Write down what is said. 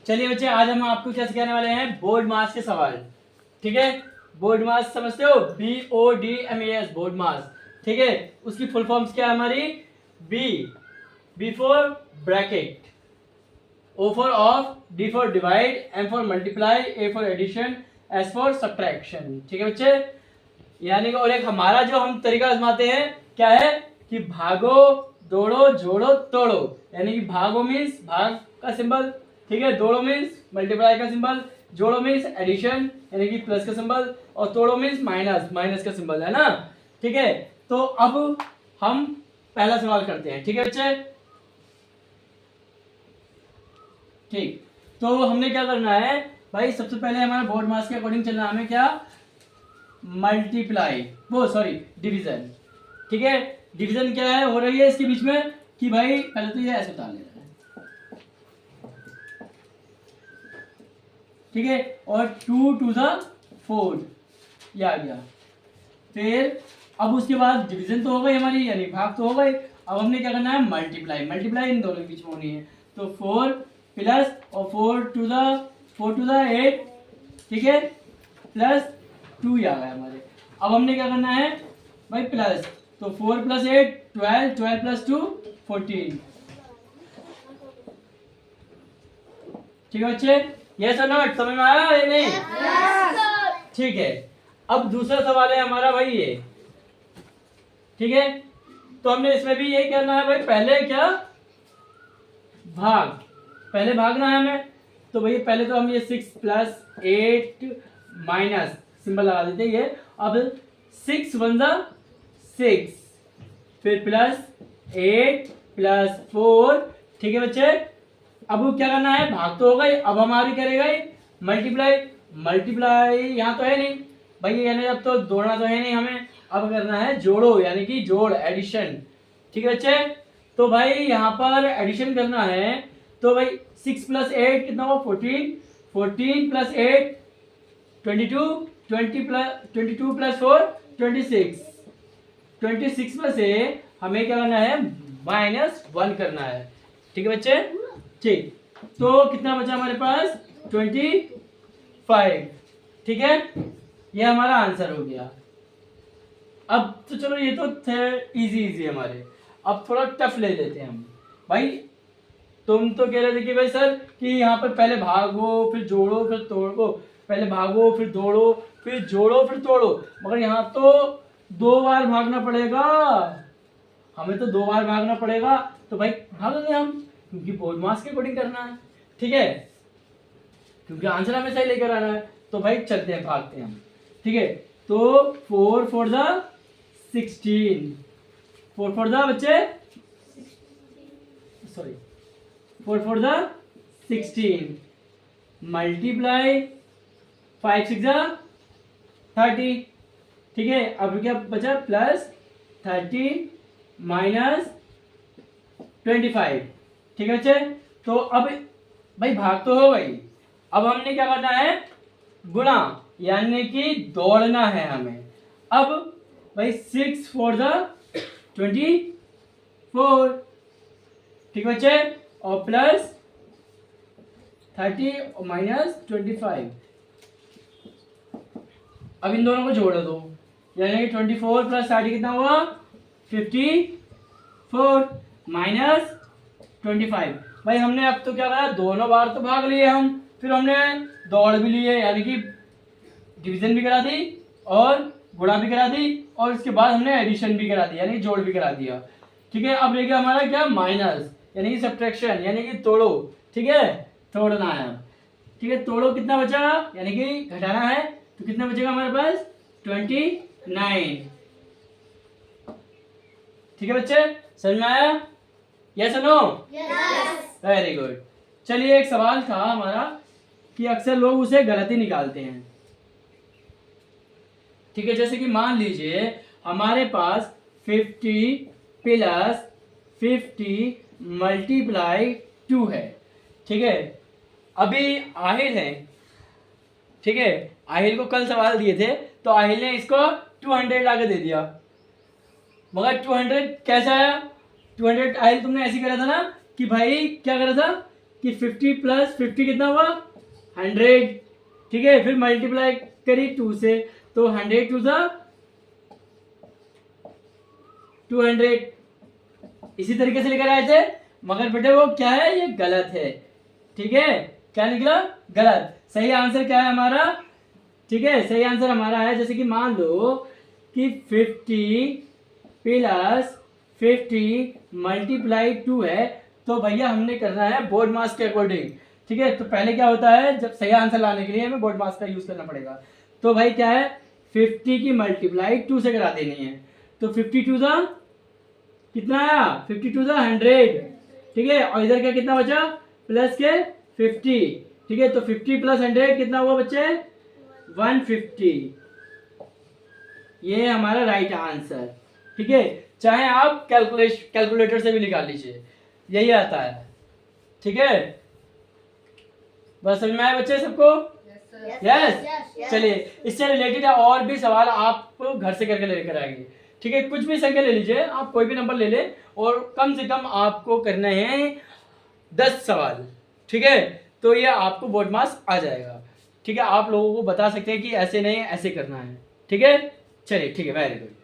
चलिए बच्चे, आज हम आपको क्या सिखाने वाले हैं, बोर्ड मास के सवाल। ठीक है, बोर्ड मास समझते हो, BODMAS, बोर्ड मास। ठीक है, उसकी फुल फॉर्म्स क्या है हमारी, B for bracket, O for of, D for divide, M for multiply, A for addition, S for subtraction. ठीक है बच्चे, यानी कि और एक हमारा जो हम तरीका आजमाते हैं क्या है कि भागो, दौड़ो, जोड़ो, तोड़ो। यानी कि भागो मीन्स भाग का सिंबल, ठीक है, दौड़ो मीन्स मल्टीप्लाई का सिंबल, जोड़ो मीन्स एडिशन यानी कि प्लस का सिंबल, और तोड़ो मीन्स माइनस, माइनस का सिंबल, है ना। ठीक है, तो अब हम पहला सवाल करते हैं। ठीक है बच्चे, ठीक, तो हमने क्या करना है भाई, सबसे पहले हमारा बोर्ड मास के अकॉर्डिंग चलना है, हमें क्या, मल्टीप्लाई, वो सॉरी डिवीजन। ठीक है, डिवीजन क्या है हो रही है इसके बीच में कि भाई पहले तो ये ऐसे उतार लेना है, ठीक है, और 2 टू द 4 ये आ गया। फिर अब उसके बाद डिवीजन तो हो गई हमारी, यानी भाग तो हो गई। अब हमने क्या करना है, मल्टीप्लाई, मल्टीप्लाई इन दोनों के बीच में होनी है। तो 4 प्लस और 4 टू द 8, ठीक है, प्लस 2 आ गया हमारे। अब हमने क्या करना है भाई, प्लस, तो 4 प्लस 8 12, 12 प्लस 2 14। ठीक है बच्चे, यस और नॉट, समझ में आया या नहीं? yes, ठीक है। अब दूसरा सवाल है हमारा भाई ये, ठीक है, तो हमने इसमें भी यही करना है भाई, पहले क्या, भाग, पहले भागना है हमें। तो भाई पहले तो हम ये 6 प्लस 8 माइनस सिंबल लगा देते हैं ये। अब 6 1 जा 6, फिर प्लस 8 प्लस 4। ठीक है बच्चे, अब क्या करना है, भाग तो हो गई, अब हमारी करेगा मल्टीप्लाई। मल्टीप्लाई यहाँ तो है नहीं भाई, यानी अब तो जोड़ना तो है नहीं हमें, अब करना है जोड़ो, यानी कि जोड़, एडिशन। ठीक है बच्चे, तो भाई यहाँ पर एडिशन करना है। तो भाई 6 प्लस 8 कितना हुआ, 14, 14 प्लस 8 22, 22 प्लस 4 26, 26 में से हमें क्या करना है, -1 करना है। ठीक है बच्चे, ठीक, तो कितना बचा हमारे पास, 25। ठीक है, ये हमारा आंसर हो गया। अब तो चलो ये तो थे इजी हमारे, अब थोड़ा टफ ले लेते हैं हम। भाई तुम तो कह रहे थे कि भाई सर कि यहाँ पर पहले भागो फिर जोड़ो फिर तोड़ो, पहले भागो फिर दौड़ो फिर जोड़ो फिर तोड़ो, मगर यहाँ तो 2 बार भागना पड़ेगा, हमें तो 2 बार भागना पड़ेगा। तो भाग भागेंगे हम, क्योंकि बोर्ड मास के अकॉर्डिंग करना है। ठीक है, क्योंकि आंसर हमें सही लेकर आना है। तो भाई चलते हैं, भागते हैं हम। ठीक है, तो 4 4 द 16, 4 4 द बच्चे, सॉरी 4 4 द 16, मल्टीप्लाई 5 6 द 30। ठीक है, अब क्या बचा, प्लस 30 माइनस 25। ठीक है बच्चे, तो अब भाई भाग तो हो गई, अब हमने क्या करना है, गुणा, यानी कि दौड़ना है हमें। अब भाई 6 4 द 24। ठीक है बच्चे, और प्लस 30 और माइनस 25। अब इन दोनों को जोड़ दो, यानी कि 24 प्लस 30 कितना हुआ, 54 माइनस 25। भाई हमने अब तो क्या करा, दोनों बार तो भाग लिए हम, फिर हमने दौड़ भी लिए, यानी कि डिवीजन भी करा दी और गुणा भी करा दी, और इसके बाद हमने एडिशन भी करा दी, यानी जोड़ भी करा दिया। ठीक है, अब रहेगा हमारा क्या, माइनस, यानी कि सब्ट्रैक्शन, यानी कि तोड़ो। ठीक है, तोड़ना है। ठीक है, तोड़ो कितना बचा, यानी कि घटाना है, तो कितना बचेगा हमारे पास, 29। ठीक है बच्चे, समझ में आया, यस नो? Very good. चलिए, एक सवाल था हमारा कि अक्सर लोग उसे गलत ही निकालते हैं। ठीक है, जैसे कि मान लीजिए हमारे पास 50 प्लस 50 मल्टीप्लाई 2 है। ठीक है, अभी आहिल है, ठीक है, आहिल को कल सवाल दिए थे, तो आहिल ने इसको 200 लाके दे दिया, मगर 200 कैसे आया, 200 आहिल तुमने ऐसे करा था ना कि भाई क्या करा था कि 50 प्लस 50 कितना हुआ 100, ठीक है। फिर मल्टीप्लाई करी 2 से, तो 100 टू द 200, इसी तरीके से लेकर आए थे, मगर बेटे वो क्या है, ये गलत है, ठीक है। क्या निकला, गलत। सही आंसर क्या है हमारा, ठीक है, सही आंसर हमारा है, जैसे कि मान लो कि 50 प्लस 50 मल्टीप्लाई 2 है, तो भैया हमने करना है बोर्ड मास के अकॉर्डिंग, ठीक है। तो पहले क्या होता है, जब सही आंसर लाने के लिए हमें बोर्ड मास का यूज करना पड़ेगा। तो भाई क्या है, 50 की मल्टीप्लाई 2 से करा देनी है, तो 52 था कितना आया, 52 था 100, ठीक है। और इधर क्या कितना बचा, प्लस के 50, ठीक है। तो 50 प्लस 100 कितना हुआ बच्चे, 150, ये हमारा राइट आंसर, ठीक है। चाहे आप कैलकुलेटर से भी निकाल लीजिए, यही आता है, ठीक है। बस समझ में आया बच्चे सबको, यस। चलिए इससे रिलेटेड और भी सवाल आप घर से करके लेकर आएंगे, ठीक है। कुछ भी संख्या ले लीजिए आप, कोई भी नंबर ले ले, और कम से कम आपको करने हैं 10 सवाल, ठीक है। तो ये आपको बोर्ड मास आ जाएगा, ठीक है। आप लोगों को बता सकते हैं कि ऐसे नहीं ऐसे करना है, ठीक है। चलिए ठीक है, वेरी गुड।